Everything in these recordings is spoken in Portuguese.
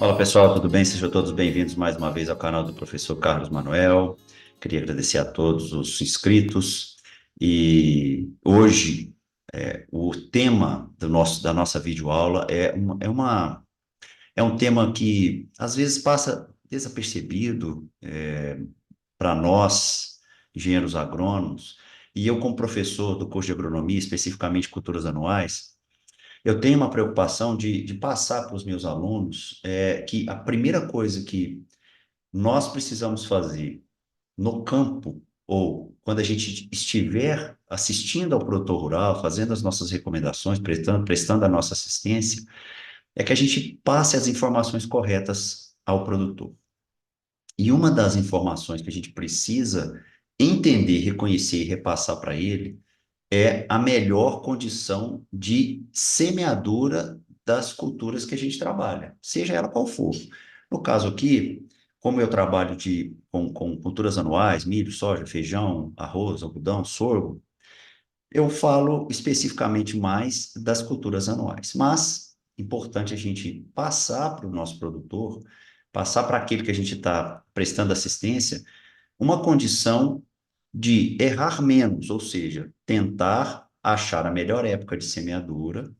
Fala pessoal, tudo bem? Sejam todos bem-vindos mais uma vez ao canal do professor Carlos Manuel. Queria agradecer a todos os inscritos e hoje o tema da nossa videoaula é um tema que às vezes passa desapercebido para nós, engenheiros agrônomos, e eu como professor do curso de agronomia, especificamente culturas anuais, eu tenho uma preocupação de passar para os meus alunos que a primeira coisa que nós precisamos fazer no campo, ou quando a gente estiver assistindo ao produtor rural, fazendo as nossas recomendações, prestando a nossa assistência, é que a gente passe as informações corretas ao produtor. E uma das informações que a gente precisa entender, reconhecer e repassar para ele é a melhor condição de semeadura das culturas que a gente trabalha, seja ela qual for. No caso aqui, como eu trabalho com culturas anuais, milho, soja, feijão, arroz, algodão, sorgo, eu falo especificamente mais das culturas anuais. Mas é importante a gente passar para o nosso produtor, passar para aquele que a gente está prestando assistência, uma condição de errar menos, ou seja, tentar achar a melhor época de semeadura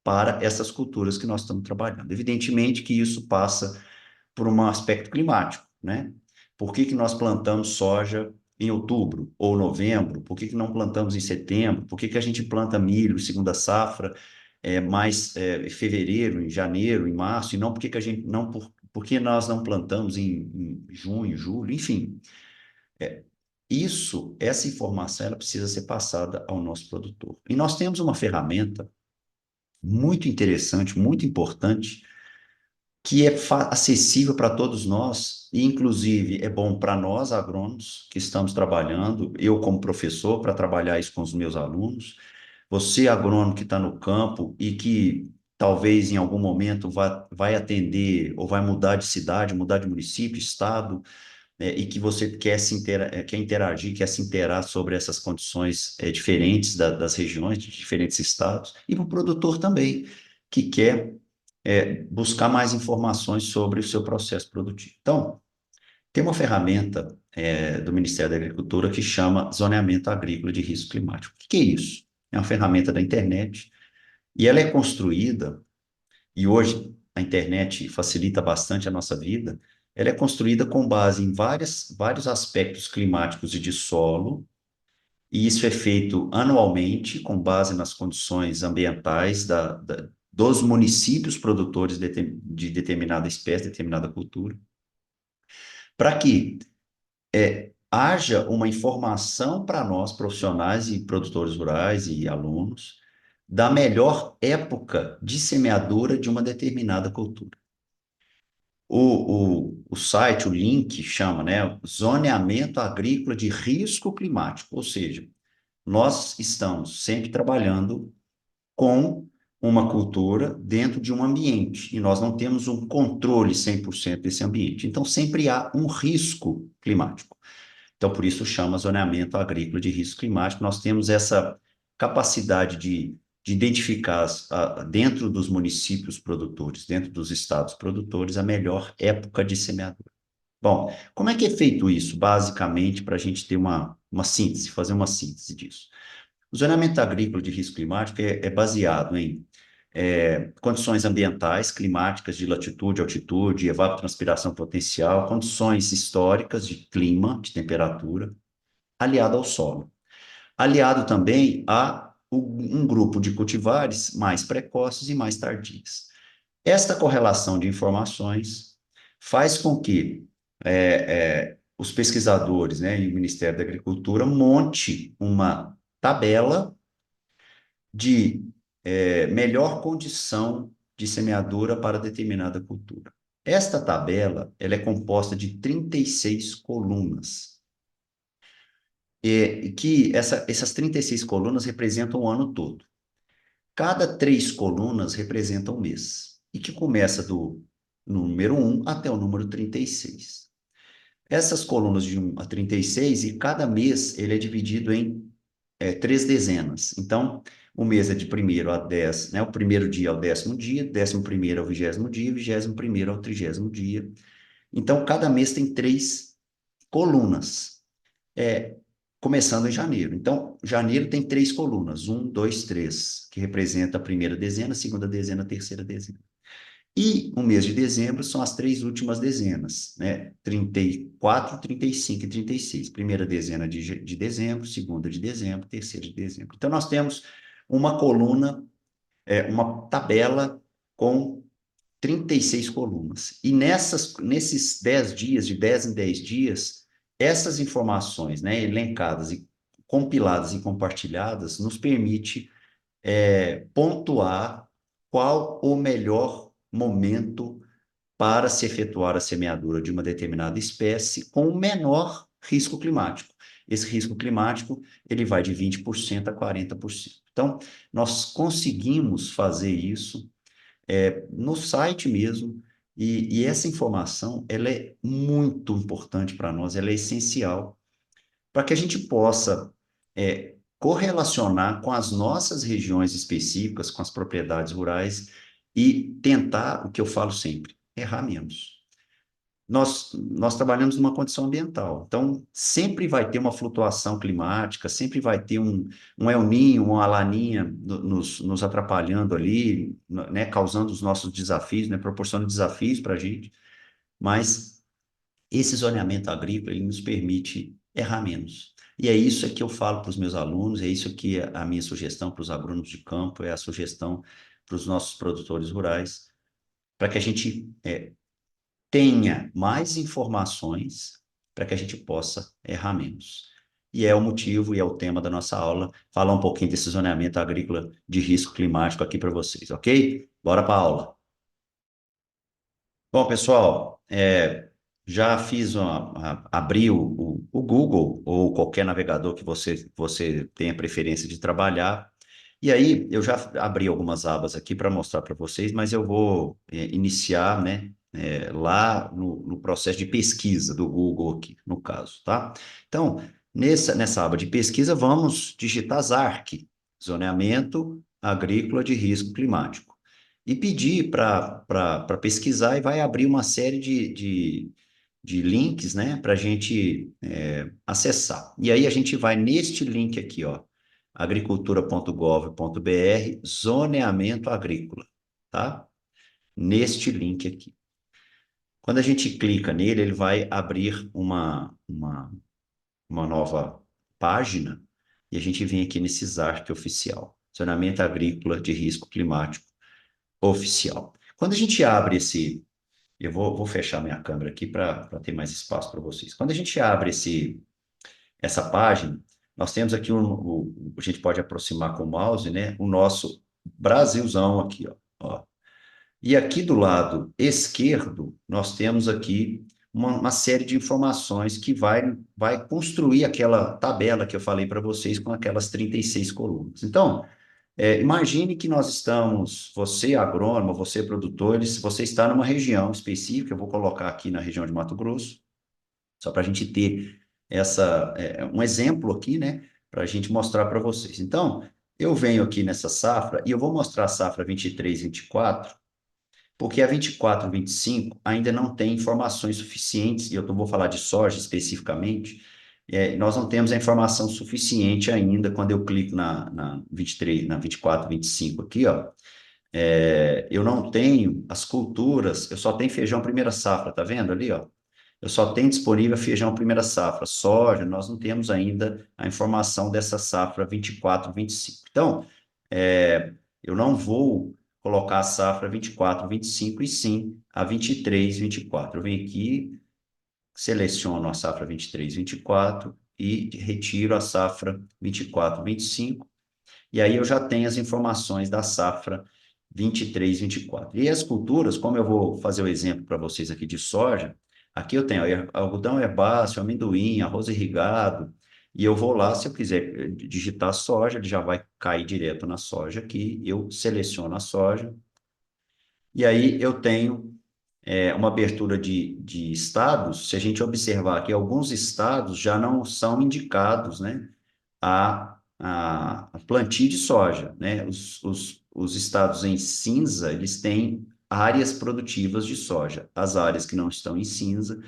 para essas culturas que nós estamos trabalhando. Evidentemente que isso passa por um aspecto climático, né? Por que nós plantamos soja em outubro ou novembro? Por que não plantamos em setembro? Por que a gente planta milho, segunda safra, em fevereiro, em janeiro, em março, e não por que a gente não por que nós não plantamos em junho, julho, enfim. Essa informação, ela precisa ser passada ao nosso produtor. E nós temos uma ferramenta muito interessante, muito importante, que é acessível para todos nós, e inclusive é bom para nós, agrônomos, que estamos trabalhando, eu como professor, para trabalhar isso com os meus alunos, você, agrônomo que está no campo e que talvez em algum momento vai atender ou vai mudar de cidade, mudar de município, estado, e que você quer interagir, quer se interar sobre essas condições diferentes das regiões, de diferentes estados, e para o produtor também, que quer buscar mais informações sobre o seu processo produtivo. Então, tem uma ferramenta do Ministério da Agricultura que chama Zoneamento Agrícola de Risco Climático. O que é isso? É uma ferramenta da internet e ela é construída, e hoje a internet facilita bastante a nossa vida, ela é construída com base em vários aspectos climáticos e de solo, e isso é feito anualmente com base nas condições ambientais dos municípios produtores de determinada espécie, determinada cultura, para que haja uma informação para nós, profissionais e produtores rurais e alunos, da melhor época de semeadura de uma determinada cultura. O site, o link chama, né, Zoneamento Agrícola de Risco Climático, ou seja, nós estamos sempre trabalhando com uma cultura dentro de um ambiente, e nós não temos um controle 100% desse ambiente. Então, sempre há um risco climático. Então, por isso chama zoneamento agrícola de risco climático. Nós temos essa capacidade de identificar dentro dos municípios produtores, dentro dos estados produtores, a melhor época de semeadura. Bom, como é que é feito isso, basicamente, para a gente ter uma síntese, fazer uma síntese disso? O zoneamento agrícola de risco climático é baseado em condições ambientais, climáticas de latitude, altitude, evapotranspiração potencial, condições históricas de clima, de temperatura, aliado ao solo. Aliado também a um grupo de cultivares mais precoces e mais tardias. Esta correlação de informações faz com que os pesquisadores, né, e o Ministério da Agricultura monte uma tabela de melhor condição de semeadura para determinada cultura. Esta tabela ela é composta de 36 colunas, essas 36 colunas representam o ano todo. Cada três colunas representam um mês, e que começa do número 1 até o número 36. Essas colunas de 1 a 36, e cada mês ele é dividido em três dezenas. Então, O mês é de primeiro a 10, né? O primeiro dia ao 10º dia, 11º ao 20º dia, 21º ao 30º dia. Então, cada mês tem 3 colunas, começando em janeiro. Então, janeiro tem 3 colunas, 1, 2, 3, que representa a primeira dezena, a segunda dezena, a terceira dezena. E o mês de dezembro são as 3 últimas dezenas, né? 34, 35 e 36. Primeira dezena de dezembro, segunda de dezembro, terceira de dezembro. Então, nós temos uma coluna, uma tabela com 36 colunas. E nesses 10 dias, de 10 em 10 dias, essas informações, né, elencadas e compiladas e compartilhadas, nos permite pontuar qual o melhor momento para se efetuar a semeadura de uma determinada espécie com o menor risco climático. Esse risco climático ele vai de 20% a 40%. Então, nós conseguimos fazer isso no site mesmo, e essa informação ela é muito importante para nós, ela é essencial para que a gente possa correlacionar com as nossas regiões específicas, com as propriedades rurais e tentar, o que eu falo sempre, errar menos. Nós trabalhamos numa condição ambiental, então sempre vai ter uma flutuação climática, sempre vai ter um El Niño, uma Laninha nos atrapalhando ali, né, causando os nossos desafios, né, proporcionando desafios para a gente, mas esse zoneamento agrícola ele nos permite errar menos. E é isso que eu falo para os meus alunos, é isso que a minha sugestão para os agrônomos de campo, é a sugestão para os nossos produtores rurais, para que a gente tenha mais informações para que a gente possa errar menos. E é o motivo e é o tema da nossa aula, falar um pouquinho desse zoneamento agrícola de risco climático aqui para vocês, ok? Bora para a aula. Bom, pessoal, já fiz abri o Google ou qualquer navegador que você tenha preferência de trabalhar. E aí, eu já abri algumas abas aqui para mostrar para vocês, mas eu vou iniciar, né, lá no processo de pesquisa do Google aqui, no caso, tá? Então, nessa aba de pesquisa, vamos digitar ZARC, Zoneamento Agrícola de Risco Climático, e pedir para pesquisar e vai abrir uma série de links, né, para a gente acessar. E aí a gente vai neste link aqui, ó, agricultura.gov.br, zoneamento agrícola, tá? Neste link aqui. Quando a gente clica nele, ele vai abrir uma nova página e a gente vem aqui nesse ZARC oficial, zoneamento agrícola de risco climático oficial. Quando a gente abre eu vou fechar minha câmera aqui para ter mais espaço para vocês. Quando a gente abre essa página, nós temos aqui a gente pode aproximar com o mouse, né? O nosso Brasilzão aqui, ó. E aqui do lado esquerdo, nós temos aqui uma série de informações que vai construir aquela tabela que eu falei para vocês com aquelas 36 colunas. Então, imagine que nós estamos, você agrônomo, você produtor, você está numa região específica, eu vou colocar aqui na região de Mato Grosso, só para a gente ter um exemplo aqui, né, para a gente mostrar para vocês. Então, eu venho aqui nessa safra e eu vou mostrar a safra 23, 24, porque a 24, 25 ainda não tem informações suficientes, e eu vou falar de soja especificamente, nós não temos a informação suficiente ainda quando eu clico na 23, na 24, 25 aqui, ó, eu não tenho as culturas, eu só tenho feijão primeira safra, tá vendo ali, ó? Eu só tenho disponível feijão primeira safra, soja, nós não temos ainda a informação dessa safra 24, 25. Então, eu não vou colocar a safra 24, 25 e sim a 23, 24. Eu venho aqui, seleciono a safra 23, 24 e retiro a safra 24, 25. E aí eu já tenho as informações da safra 23, 24. E as culturas, como eu vou fazer o exemplo para vocês aqui de soja, aqui eu tenho algodão herbáceo, amendoim, arroz irrigado, e eu vou lá, se eu quiser digitar soja, ele já vai cair direto na soja aqui, eu seleciono a soja, e aí eu tenho uma abertura de estados, se a gente observar que alguns estados já não são indicados, né, a a plantio de soja, né? Os estados em cinza, eles têm áreas produtivas de soja. As áreas que não estão em cinza,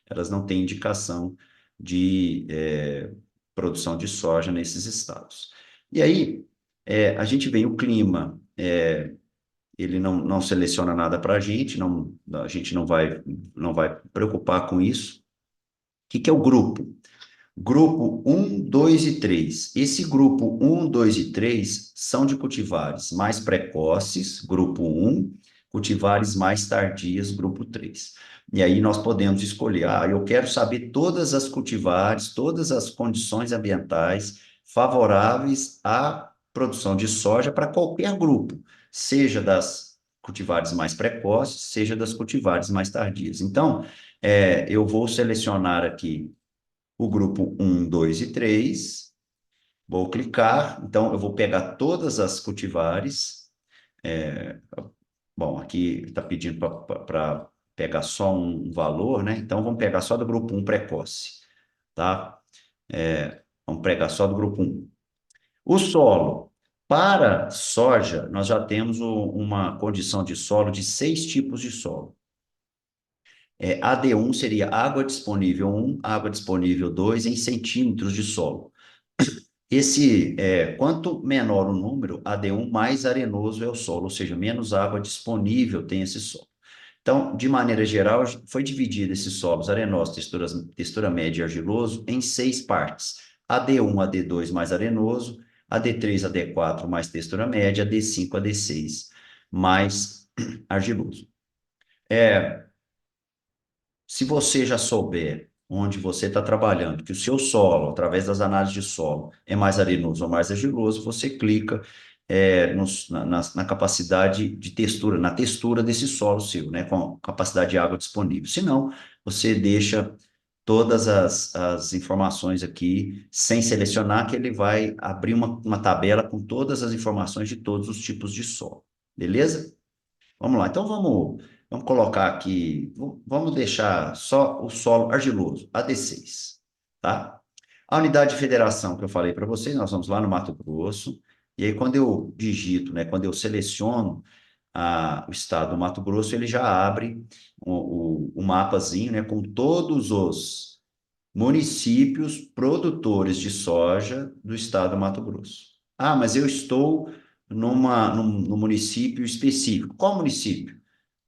elas não têm indicação de produção de soja nesses estados. E aí, a gente vê o clima, ele não seleciona nada para a gente não vai preocupar com isso. O que que é o grupo? Grupo um, 2 e 3. Esse grupo um, 2 e 3 são de cultivares mais precoces, grupo um, cultivares mais tardias, grupo 3. E aí nós podemos escolher, eu quero saber todas as cultivares, todas as condições ambientais favoráveis à produção de soja para qualquer grupo, seja das cultivares mais precoces, seja das cultivares mais tardias. Então, eu vou selecionar aqui o grupo um, 2 e 3. Vou clicar, então eu vou pegar todas as cultivares. Bom, aqui está pedindo para pegar só um valor, né? Então vamos pegar só do grupo um precoce, tá? Vamos pegar só do grupo um. O solo. Para soja, nós já temos uma condição de solo de 6 tipos de solo. AD1 seria água disponível 1, água disponível 2 em centímetros de solo. Quanto menor o número, AD1, mais arenoso é o solo, ou seja, menos água disponível tem esse solo. Então, de maneira geral, foi dividido esses solos arenosos, textura média e argiloso, em 6 partes. AD1, AD2 mais arenoso, AD3, AD4 mais textura média, AD5, AD6 mais argiloso. Se você já souber onde você está trabalhando, que o seu solo, através das análises de solo, é mais arenoso ou mais argiloso, você clica na capacidade de textura, na textura desse solo seu, né, com capacidade de água disponível. Se não, você deixa todas as informações aqui sem selecionar, que ele vai abrir uma tabela com todas as informações de todos os tipos de solo. Beleza? Vamos lá, então vamos colocar aqui, vamos deixar só o solo argiloso, AD6, tá? A unidade de federação que eu falei para vocês, nós vamos lá no Mato Grosso, e aí quando eu digito, né, quando eu seleciono o estado do Mato Grosso, ele já abre o mapazinho, né, com todos os municípios produtores de soja do estado do Mato Grosso. Mas eu estou num município específico. Qual município?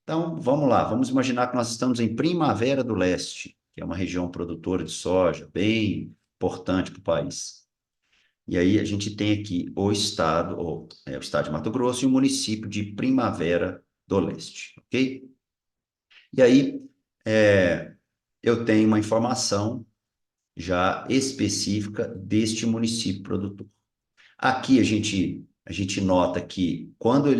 Então, vamos lá, vamos imaginar que nós estamos em Primavera do Leste, que é uma região produtora de soja, bem importante para o país. E aí a gente tem aqui o estado de Mato Grosso e o município de Primavera do Leste, ok? E aí eu tenho uma informação já específica deste município produtor. Aqui a gente nota que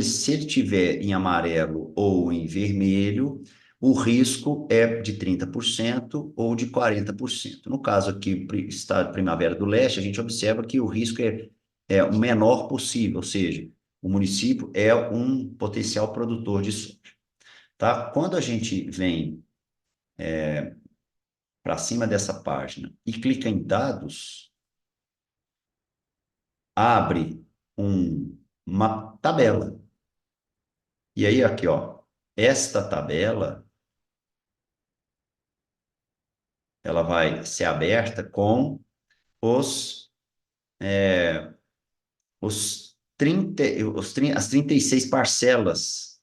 se ele tiver em amarelo ou em vermelho, o risco é de 30% ou de 40%. No caso aqui, estado de Primavera do Leste, a gente observa que o risco é o menor possível, ou seja, o município é um potencial produtor de soja. Tá? Quando a gente vem para cima dessa página e clica em dados, abre uma tabela. E aí, aqui, ó, esta tabela, ela vai ser aberta com os, os 30, as 36 parcelas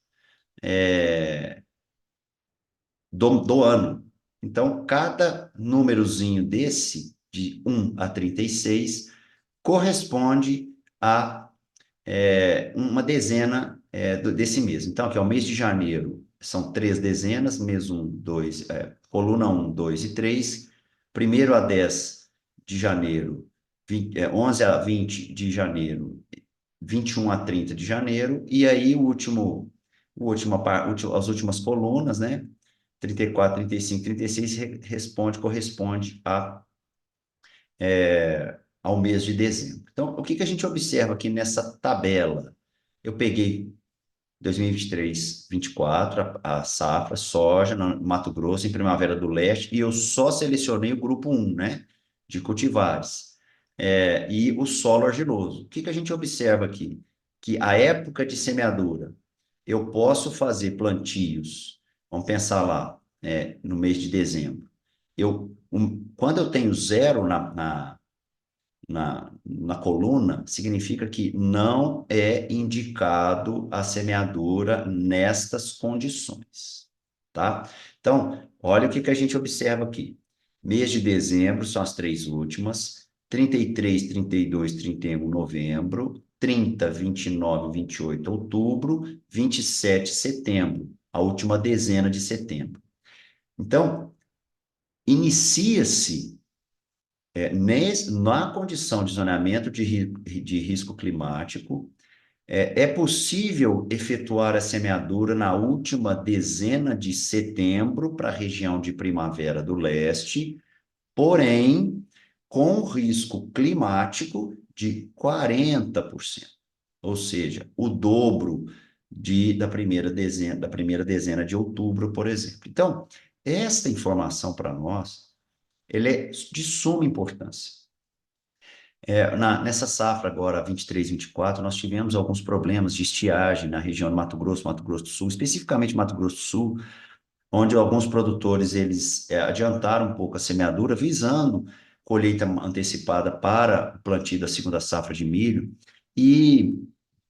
do ano. Então, cada númerozinho desse, de 1 a 36, corresponde a uma dezena desse mês. Então, aqui é o mês de janeiro, são 3 dezenas, mês um, 2, coluna um, 2 e 3, 1º a 10 de janeiro, 11 a 20 de janeiro, 21 a 30 de janeiro, e aí as últimas colunas, né? 34, 35, 36 corresponde ao mês de dezembro. Então, o que que a gente observa aqui nessa tabela? Eu peguei 2023, 24, a safra, soja, no Mato Grosso, em Primavera do Leste, e eu só selecionei o grupo um, né, de cultivares. e o solo argiloso. O que que a gente observa aqui? Que a época de semeadura, eu posso fazer plantios, vamos pensar lá, no mês de dezembro. Quando eu tenho zero na coluna, significa que não é indicado a semeadura nestas condições, tá? Então, olha o que que a gente observa aqui. Mês de dezembro são as três últimas, 33, 32, 31, novembro, 30, 29, 28, outubro, 27, setembro, a última dezena de setembro. Então, inicia-se na condição de zoneamento de risco climático, é possível efetuar a semeadura na última dezena de setembro para a região de Primavera do Leste, porém, com risco climático de 40%, ou seja, o dobro da primeira dezena de outubro, por exemplo. Então, esta informação para nós, ele é de suma importância. Nessa safra agora, 23, 24, nós tivemos alguns problemas de estiagem na região de Mato Grosso do Sul, especificamente Mato Grosso do Sul, onde alguns produtores eles adiantaram um pouco a semeadura, visando colheita antecipada para o plantio da segunda safra de milho, e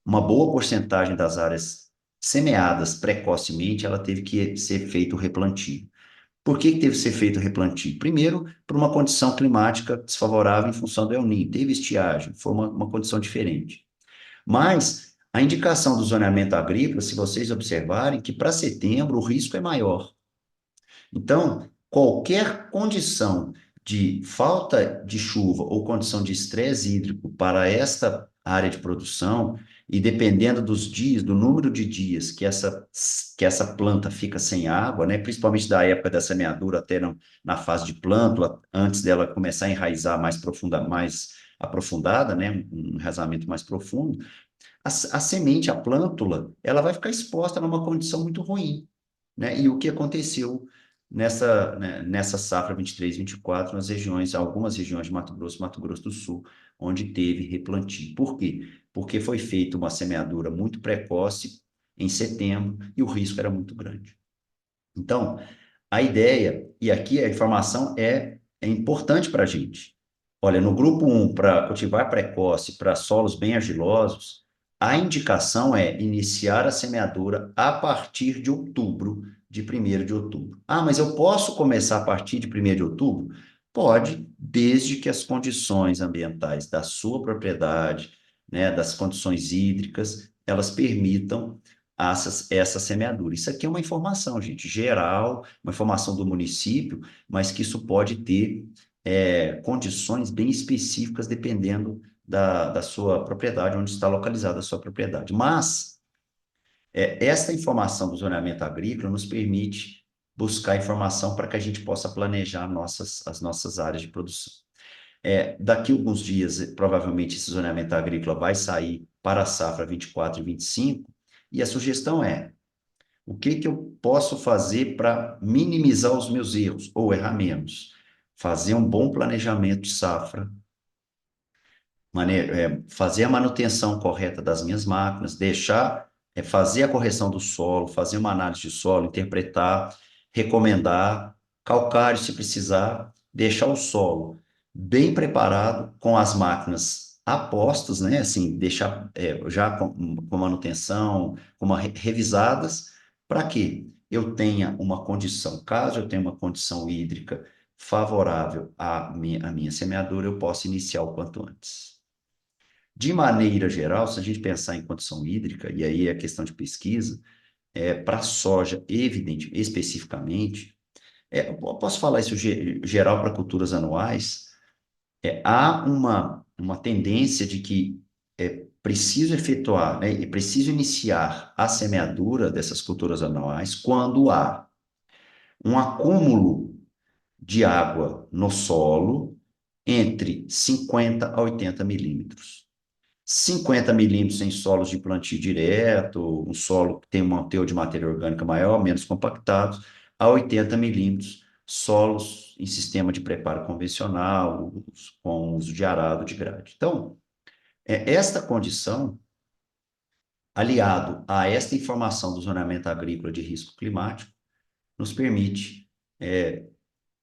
uma boa porcentagem das áreas semeadas precocemente, ela teve que ser feito o replantio. Por que que teve que ser feito o replantio? Primeiro, por uma condição climática desfavorável em função do El Niño. Teve estiagem, foi uma condição diferente. Mas a indicação do zoneamento agrícola, se vocês observarem, que para setembro o risco é maior. Então, qualquer condição de falta de chuva ou condição de estresse hídrico para esta área de produção, e dependendo dos dias, do número de dias que essa planta fica sem água, né, principalmente da época da semeadura até na fase de plantio, antes dela começar a enraizar mais aprofundada, né, um enraizamento mais profundo, a semente, a plântula, ela vai ficar exposta numa condição muito ruim, né? E o que aconteceu nessa safra 23, 24, algumas regiões de Mato Grosso do Sul, onde teve replantio. Por quê? Porque foi feita uma semeadura muito precoce em setembro e o risco era muito grande. Então, a ideia, e aqui a informação é importante para a gente. Olha, no grupo 1, para cultivar precoce, para solos bem argilosos, a indicação é iniciar a semeadura a partir de outubro, de 1º de outubro. Ah, mas eu posso começar a partir de 1º de outubro? Pode, desde que as condições ambientais da sua propriedade, né, das condições hídricas, elas permitam essa semeadura. Isso aqui é uma informação, gente, geral, uma informação do município, mas que isso pode ter condições bem específicas dependendo da sua propriedade, onde está localizada a sua propriedade. Mas esta informação do zoneamento agrícola nos permite buscar informação para que a gente possa planejar as nossas áreas de produção. Daqui a alguns dias, provavelmente, esse zoneamento agrícola vai sair para a safra 24 e 25, e a sugestão é: o que que eu posso fazer para minimizar os meus erros ou errar menos? Fazer um bom planejamento de safra, fazer a manutenção correta das minhas máquinas, fazer a correção do solo, fazer uma análise de solo, interpretar, recomendar, calcário se precisar, deixar o solo bem preparado com as máquinas a postos, né? Assim, deixar já com manutenção, revisadas, para que eu tenha uma condição, caso eu tenha uma condição hídrica favorável à minha semeadura, eu posso iniciar o quanto antes. De maneira geral, se a gente pensar em condição hídrica, e aí é questão de pesquisa, para a soja, evidente, especificamente, eu posso falar isso geral para culturas anuais, há uma tendência de que é preciso efetuar, né, e preciso iniciar a semeadura dessas culturas anuais quando há um acúmulo de água no solo entre 50 a 80 milímetros. 50 milímetros em solos de plantio direto, um solo que tem um teor de matéria orgânica maior, menos compactado, a 80 milímetros solos em sistema de preparo convencional, com uso de arado de grade. Então, esta condição, aliado a esta informação do zonamento agrícola de risco climático, nos permite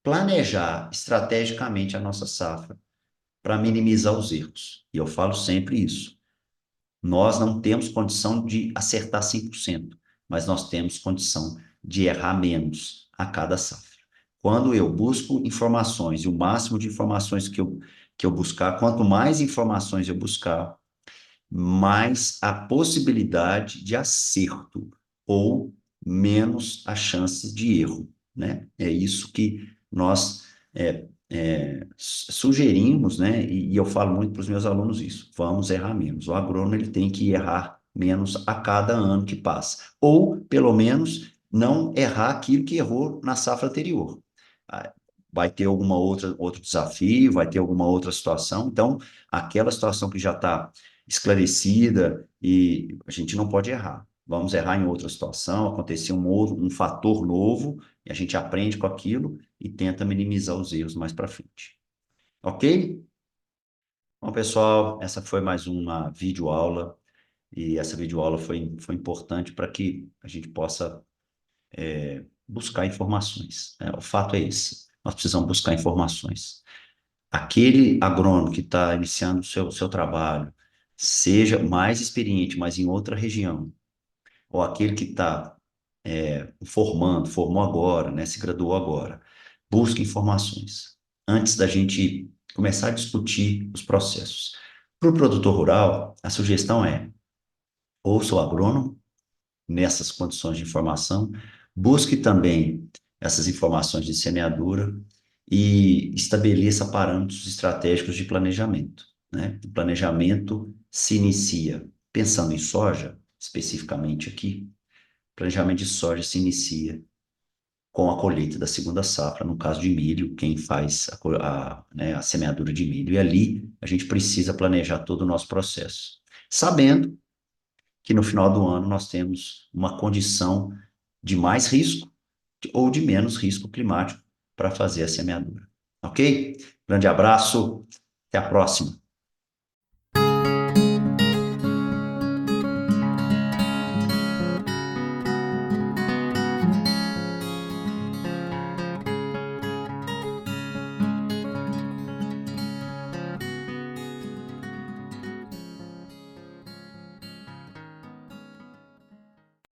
planejar estrategicamente a nossa safra para minimizar os erros. E eu falo sempre isso. Nós não temos condição de acertar 100%, mas nós temos condição de errar menos a cada safra. Quando eu busco informações, e o máximo de informações que eu buscar, quanto mais informações eu buscar, mais a possibilidade de acerto ou menos a chance de erro, né? É isso que nós sugerimos, né? E eu falo muito para os meus alunos isso: vamos errar menos. O agrônomo ele tem que errar menos a cada ano que passa, ou pelo menos não errar aquilo que errou na safra anterior. Vai ter outro desafio, vai ter alguma outra situação. Então, aquela situação que já está esclarecida e a gente não pode errar. Vamos errar em outra situação, acontecer um fator novo, e a gente aprende com aquilo e tenta minimizar os erros mais para frente. Ok? Bom, pessoal, essa foi mais uma videoaula, e essa videoaula foi importante para que a gente possa buscar informações, né? O fato é esse, nós precisamos buscar informações. Aquele agrônomo que está iniciando o seu trabalho, seja mais experiente, mas em outra região, ou aquele que está formou agora, né, se graduou agora, busque informações antes da gente começar a discutir os processos. Para o produtor rural, a sugestão é: ouça o agrônomo nessas condições de informação, busque também essas informações de semeadura e estabeleça parâmetros estratégicos de planejamento, né? O planejamento se inicia pensando em soja, especificamente aqui. O planejamento de soja se inicia com a colheita da segunda safra, no caso de milho, quem faz né, a semeadura de milho. E ali a gente precisa planejar todo o nosso processo, sabendo que no final do ano nós temos uma condição de mais risco ou de menos risco climático para fazer a semeadura. Ok? Grande abraço, até a próxima.